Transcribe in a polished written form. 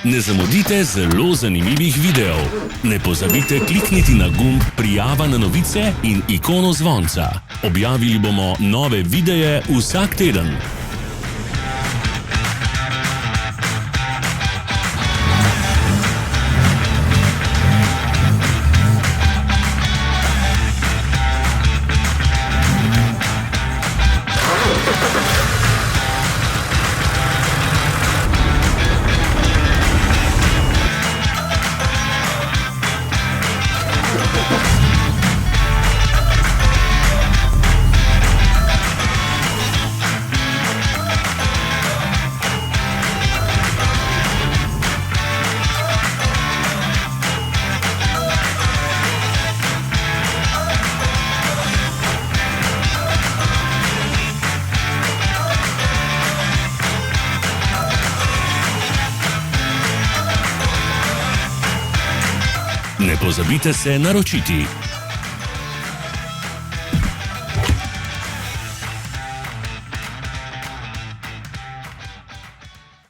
Ne zamudite zelo zanimivih videov. Ne pozabite klikniti na gumb prijava na novice in ikono zvonca. Objavili bomo nove videe vsak teden. Ne pozabite se naročiti.